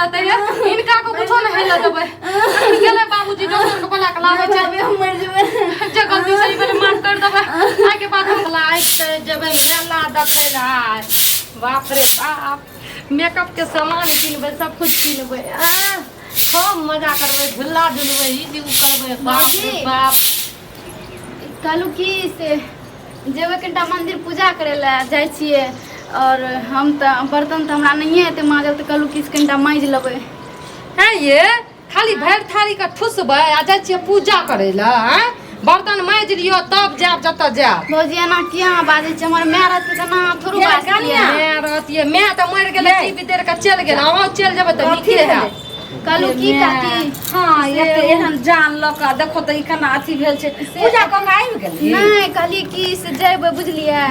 रहते है इनका को कुछो नहीं हेला देबे गेले बाबूजी डॉक्टर के बोला के लावे छै हम मर जेबे जगह सही बेले माफ कर देबे आके बाद हम लाइट जेबे मेला देखैला बाप रे बाप मेकअप के सामान किनबे सब कुछ किनबे खूब मजा करबे झूला झूलबे ई जी करबे बाप रे बाप कहलू की से जेबे कनिटा मंदिर पूजा करे ला जाय छिए और हम त बर्तन त हमरा नहीं है ते माजल त कहलू की कनिटा माइज लेबे है ये खाली भर थारी का ठुसबे आ जाय छिए पूजा करे ला हैं बर्तन माइज लियो तब जाब जत जाब भौजी एना किया बाजे छ हमर माय रहत त ना थोड़ो बात किया मैं रहतिए मैं त मर गेले टीवी देर का चल गेल आवा चल जेबे त नीके है कहलू की काकी हां ये त एहन जान ल का देखो त ई केना अथी भेल छै पूजा क के आबि गेली नहीं कहली की से जेबे बुझलिए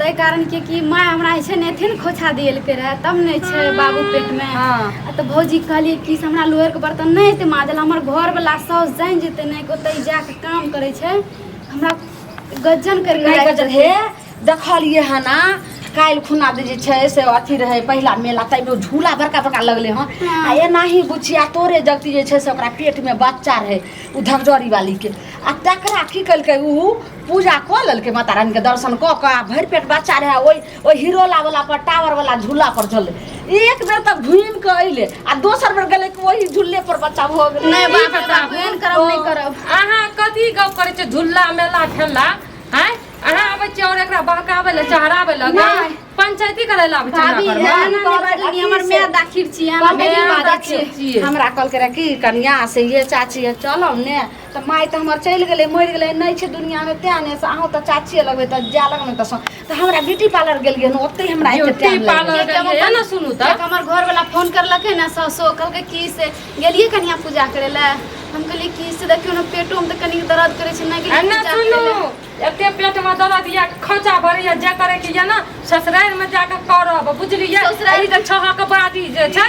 तै कारण के कि माय हमरा छै ने एथिन खोछा दियल के रहे तब नहीं छै बाबू पेट में हां त भौजी कहली कि हमरा लोहर के बर्तन नहीं ते माजल हमर घर वाला साउस जान जेते नहीं ओतै जाके काम करे छै हमरा गज्जन कर नहीं गज्जन हे देखलिए हना काल खुना दे जे छै से अथी रहे पहिला मेला तै में झूला बड़का बड़का लगले हन आ एना ही बुचिया तोरे जगती जे छै से ओकरा पेट में बच्चा रहे उ धकजरी वाली के आ तकरा की कलके उ पूजा क ललके माता रानी के दर्शन क के भर पेट बच्चा रहे ओइ हीरोला वाला पर टावर वाला झूला पर चले एक बेर तक घूम के अइले आ दोसर बेर गेले कि वही झूले पर बच्चा भ गेले नहीं बाप एहन करब नहीं करब अहाँ कथी गप करे छै झूला मेला ठेला हैं अहाँ आबै छी और एकरा बहकावे ले चढ़ावे लगे पंचायती करे ला भाभी हमर माय दाखिर छी हम बेटी बाजे छी हमरा कल के की कन्या से ये चाची चलो ने त माय त हमर चल गेले मर गेले नहीं छै दुनिया में त्याने से आहो त चाची लगबे त जा लगमे त हमरा ब्यूटी पार्लर गेल गेन ओते हमरा एते टाइम पार्लर ना सुनू त हमर घर वाला फोन करलके ना ससो कहलके की से गेलिए कन्या पूजा करे ला हम कहली की से देखियो ना पेटो में त कनी दर्द करे छै ना कि ना सुनू एते पेट में दर्द या खोचा भरिया जे करे के या ना ससुराल में जाके करब बुझलिए ससुराल के छह के बादी जे छै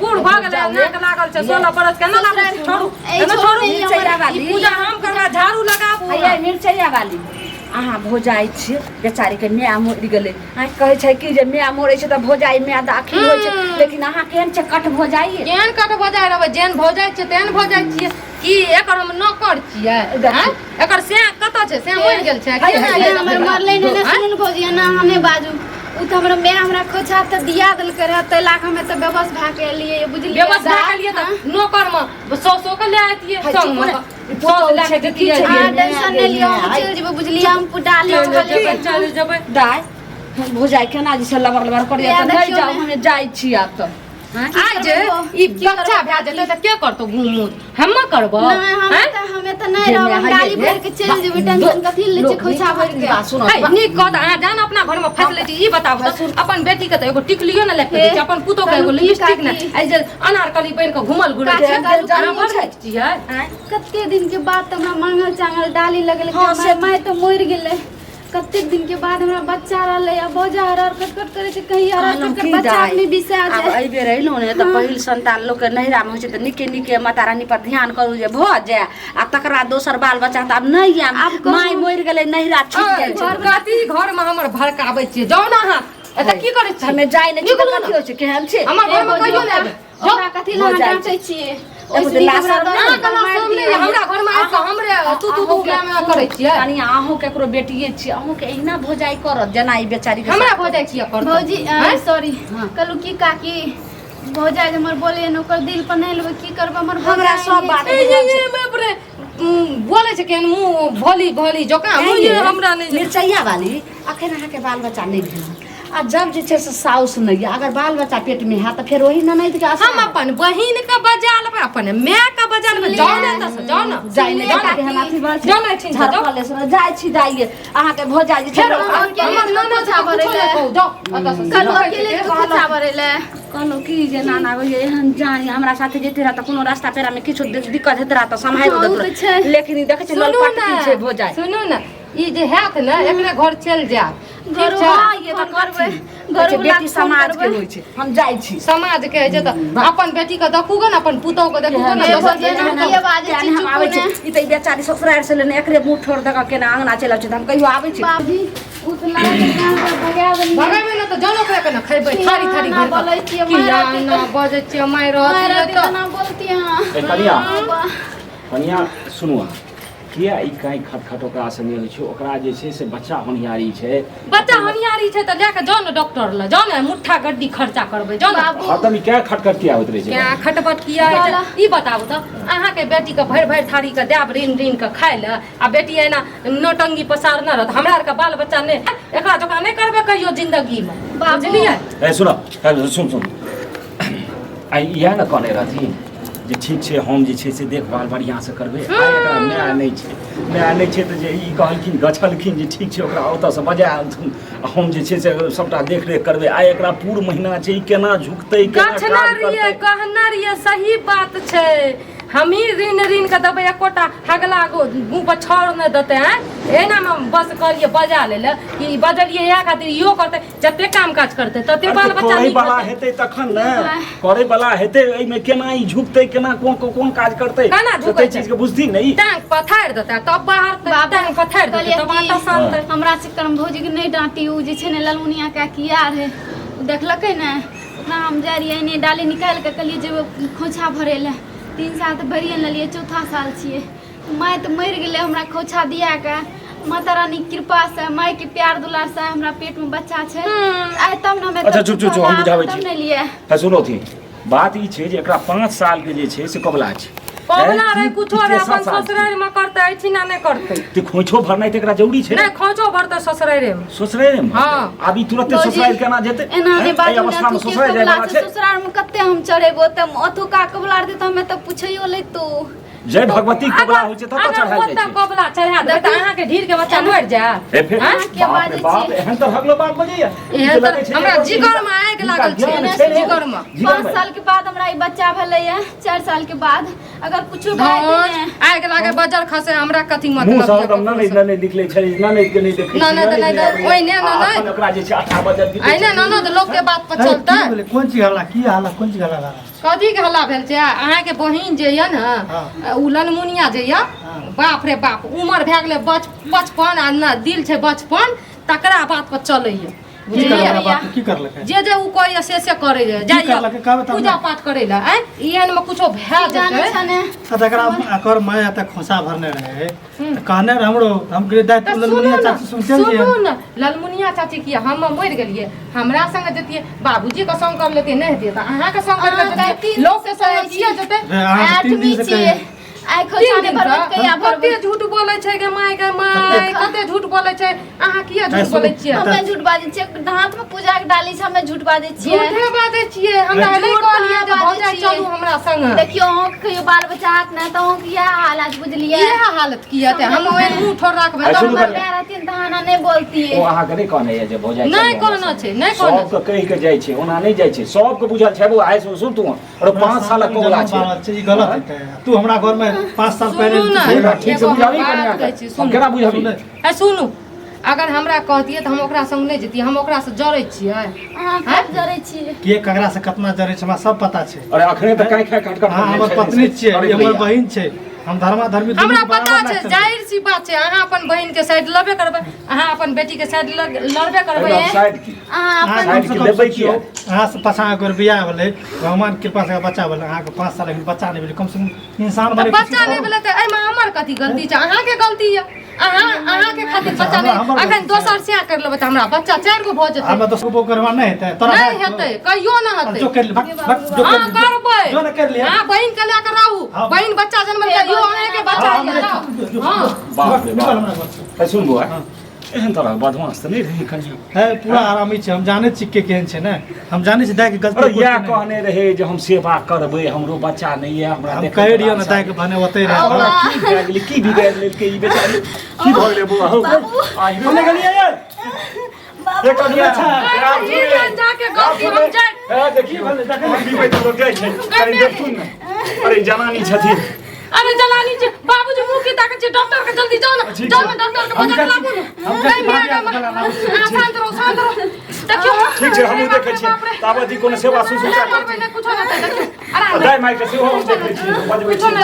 बूढ़ भ गेलै नाक लागल छै 16 बरस के ना छोड़ू मिर्चैया वाली पूजा हम करबा झाड़ू लगाबू ये मिर्चैया वाली अहाँ भोजाई छी बेचारी के माय मर गेले आ कहे छै कि जे माय मरै छै त भोजाई माय दाखिल होय छै लेकिन अहाँ केहन छै कट भोजाई केहन कट भोजाई रहबे जेन भोजाई छै तेहन भोजाई छियै की एकर हम नौकर छियै एकर से कत छै से मर गेल छै हमर मरले ने सुन भौजी ना हमें बाजू उ त हमरा माय हमरा खोछा त दिया देल करे त लाख में त बेबस भा के लिए बुझलिए बेबस भा के लिए त नौकर में 100 के ले आतिए संग में पोत लाके दिए टेंशन ले लियो हम चल जेबे बुझलिए हम पुटा ले चल जेबे दाय भोजाई केना जे से लबर लबर करिया त नहीं जाऊ हमें जाई छी आब त आज ई बच्चा भा जेते त के करतो घूमू हम करबो हमें त नहीं रहब गाड़ी भर के चल जेबे टेंशन कथि ले छै खोछा भर के सुनो नी कद आ जान अपना घर में फैसिलिटी ई बताओ अपन बेटी के त एगो टिकलियो न लेके दे अपन पुतो के एगो लिपस्टिक न आई जे अनारकली पहिन के घुमल गुड़े छै जाना बढ़ छियै कते दिन के बाद हमरा मंगल चांगल डाली लगले मैं त मर गेले कते दिन के बाद हमरा बच्चा रहले आ बोझा हरर कटकट करे छै कहीं हरर कटकट बच्चा अपने बिसा जाय अब एबे रहिलो ने त पहिल संतान लोग के नहिरा में होय छै त निके निके माता रानी पर ध्यान करू जे भ जाय आ तकरा दोसर बाल बच्चा त अब नहीं आम माय मर गेले नहिरा छूट जाय छै कथी घर में हमर भड़काबै छियै जाउ ना अहाँ एत की करे छी हमें जाय नै छी त कथि होय छै केहन छै हमर घर में कहियो नै हमरा कथि ला डांटै छियै हमरा घर में आके हमरे तू में करे छियै कनी आहू केकरो बेटिए छी आहू के एहिना भोजाई करत जना ई बेचारी के हमरा भोजाई छियै कर भौजी सॉरी कहलू की काकी भोजाई हमर बोले न ओकर दिल पर नहीं लेबे की करब हमरा सब बात बोले छै केन मुंह भोली भोली जोका मुंह हमरा नहीं मिर्चैया वाली अखन अहाँ के बाल बच्चा नहीं भेल आ जब जे छै से साउस नहीं अगर बाल बच्चा पेट में है त फिर वही ननद के हम अपन बहिन के बजा लेबै अपन माय के बजा लेबै जाउ ना त जाउ ना जाय नै के हम अथी बात जाउ ना ठीक जाउ कॉलेज में जाय छी दाइए अहाँ के भोजा जी छै हमर ननो छाबरे ले जाउ अत से कल अकेले को छाबरे ले कहलो की जे नाना भैया एहन जानी हमरा साथे जेते रह त कोनो रास्ता पेरा में किछो दिक्कत हेत रह त संभाल देत लेकिन देखे छै ललपट छै भोजा सुनू ना ई जे हैत ना एकरे घर चल जाब घर ये त करबे कहै छै बेटी समाज के होइ छै हम जाइ छी समाज के जे त अपन बेटी के देखूगे न अपन पुतौ के देखूगे न ये बाजे छी हम आबै छी ई त बेचारी ससुरार से लेने एकरे मुंह ठोर दक केना अंगना चलि छै हम कहियो आबै छी बाबूजी उतला भगा देली भगावे न त जनो के न खैबै थारी थारी ना बोलै छियै माय ना बजे छियै माय रहत तो ना बोलती हां कनिया कनिया सुनू अहाँ किया ई काई खटखट ओकरा संगे होइ छै ओकरा जे छै से बच्चा होनियारी छै बच्चा होनियारी छै त लेके जाओ न डॉक्टर ल जाओ न मुट्ठा गड्डी खर्चा करबै जाओ न खत्म क्या खटखट किया होइत रहे छै क्या खटपट किया है ई बताबू त अहाँ के बेटी के भरि भरि थारी के देब ऋण ऋण के खाय ल आ बेटी एना नोटंगी पसार न रहत हमरा आर के बाल बच्चा ने एकरा जका नहीं करबे कहियो जिंदगी में बुझलिए ए सुनो सुन सुन आई या न कने रहती जे ठीक छै हम जे छै से देखभाल बढ़िया से करबै आ एकरा माय नहि छै त जे ई कहलखिन गछलखिन जे ठीक छै ओकरा ओतऽ से बजा हम जे छै से सबटा देख रेख करबै आ एकरा पूरा महीना छै ई केना झुकतै केना काज करतै कहना रहिए सही बात छै हमी ऋण के देबै एकोटा हगला मुँह पर छोड़ न देते हैं एना में बस करिए बजा ले कि बजलिए या खातिर इहो करते जते काम काज करते तते बाल बच्चा करे वाला हेतै तखन ने करे वाला हेतै एहि में केना ई झुकतै केना कोन काज करतै कते चीज के बुझती नहीं टांग पथार देता तब बाहर टांग पथार देता तब आटा सानतै हमरा से करम भौजी के नहीं डांटी उ जे छै ने ललमुनिया का किया रे देखलकै ने ओकरा हम जा रहिए ने डाली निकाल के कहलिए जे खोछा भरे ले 3 साल तो भरिए लेलिए चौथा साल छिए माय तो मर गेले हमरा खोछा दिया के माता रानी कृपा से माय के प्यार दुलार से हमरा पेट में बच्चा छै आइ तब न हमें अच्छा चुप हम बुझाबै छी नहीं लिए है सुनो थी बात ई छै जे एकरा 5 साल के जे छै से कबला छै कबला रे कुछो रे अपन ससुराल में करते अछि ना नहीं करते ते खोइछो भरनाइ त एकरा जरूरी छै नहीं खोइछो भरते ससुराल में हां अभी तुरंत ससुराल केना जेतै एना ने बात अवस्था में ससुराल जाय वाला छै ससुराल में कते हम चढ़ेबो त अथुका कबला दे त हमें त पुछैयो ले तो जय भगवती कबला होइ छै त चढ़ा जाइ छै कबला चढ़ा दे त अहाँ के ढीर के बच्चा मर जा ए फिर बाप एहन त हगलो बात बजैया हमरा जिगर में आग लागल छै जिगर में 5 साल के बाद हमरा ई बच्चा भेलै 4 साल के बाद अगर कुछो आग लागे बजर खसे हमरा कथि मुंह मतलब सब नहीं निकले छै नहीं के नहीं देखे नहीं ओइ ने अपन ओकरा जे छै 18 बजे आई ने न लोग के बात पर चलता कौन चीज हल्ला की हल्ला कौन चीज हल्ला कथी के हल्ला भेल छै अहाँ के बहिन जे या न उ लनमुनिया जे या बाप रे बाप उमर भए गेलै 55 आ न दिल छै 55 तकरा बात पर चलैया की करलकै जे उ कहैया से करे जाइया पूजा पाठ करे ला एहन में कुछो भए जेतै तकरा अकर मैं त खोसा भरने रहे कहने हमरो हम दायित्व ललमुनिया चाची सुनते सुनू न ललमुनिया चाची की हम मर गेलिए हमरा संग जतिए बाबूजी के संग कर लेते नहीं देता अहाँ के संग कर लेते लोग के संग किए जते 8 दिन से आइ खोछा ने भरत कहिया कते झूठ बोलै छै गे माय कते झूठ बोलै छै अहाँ किया झूठ बोलै छियै हमे झूठ बाजै छियै हाथ में पूजा के डाली से हमे झूठ बाजै छियै झूठे बाजै छियै हमरा नहीं कहलिए जे भौजा चलू हमरा संग देखियो अहाँ के कहियो बाल बच्चा हाथ न त अहाँ के इएह हालत बुझलिए इएह हालत किया ते हम ओए मुंह ठोर राखबे तो रहतिन तहना नहीं बोलती ओ अहाँ के नहीं कहने है जे भौजा नहीं कहना छै नहीं कहना सब के कहि के जाय छै ओना नहीं जाय छै सब के बुझल छै वो आइ सुन तू और 5 साल कोला छै ई गलत है तू हमरा घर में 5 साल पहले ठीक से बुझाबी कन्या हम केना बुझाबी ए सुनू अगर हमरा कहतिए त हम ओकरा संग नहीं जतिए हम ओकरा से जरै छियै अहाँ कब जरै छियै के ककरा से कितना जरै छै हमरा सब पता छै अरे अखने त काई खट खट हमर पत्नी छियै हमर बहिन छै हम धर्मा धर्मी हमरा पता छै जाहिर सी बात छै अहाँ अपन बहिन के साइड लबे करबै अहाँ अपन बेटी के साइड लड़बे करबै साइड की अहाँ साइड की लेबै की अहाँ से 5 साल के बियाह भेलै भगवान कृपा से बच्चा भेलै अहाँ के 5 साल के बच्चा नहीं भेलै कम से कम इंसान बने बच्चा नहीं भेलै त एमे हमर कथि गलती छै अहाँ के गलती है अहाँ के खातिर बच्चा नहीं अखन दोसर से कर लेबै त हमरा बच्चा 4 गो भ जेतै हमरा दोसर को करवा नहीं हेतै तोरा नहीं हेतै कहियो न हेतै जो कर ले जो हां करबै जो न कर लिया हां बहिन के लेकर रहू बहिन बच्चा जन्म ले यो अहाँ के बच्चा है हां बाप रे बाप ए सुन बुआ एहन तरह बदमाश त नहीं रही कन्या है पूरा आरामी छै हम जाने छी के केहन छै ने हम जाने छी दाय के गलती अरे या कहने रहे जे हम सेवा करबै हमरो बच्चा नहीं है हमरा हम कह रियो ना दाय के भने ओते रहे की बिगाड़ लेलकै ई बेचारी की भ गेलै बुआ हो आई बोले गेलिए यार ये कनिया जाके गलती हम जाय देखी भले तक बीबे तो लोग जाय छै कनी देखथुन न अरे जनानी छथिन अरे जलानी छै बाबूजी मुंह की ताकत छै डॉक्टर के जल्दी जाओ ना ठीक जाओ छै। ना डॉक्टर के हम बजा जाइ छी। लाबू ना हम जाइ छी, नहीं भाभी, मिया हम गला लाबू छी। शांत रहो देखियो ठीक छै हमहूँ देखै छियै ताबत ई कोनो सेवा शुश्रूषा करबै करथिन ना कुछ ना देखियो अरे दाइ माइके सेहो हम देखै छियै बजबै छियै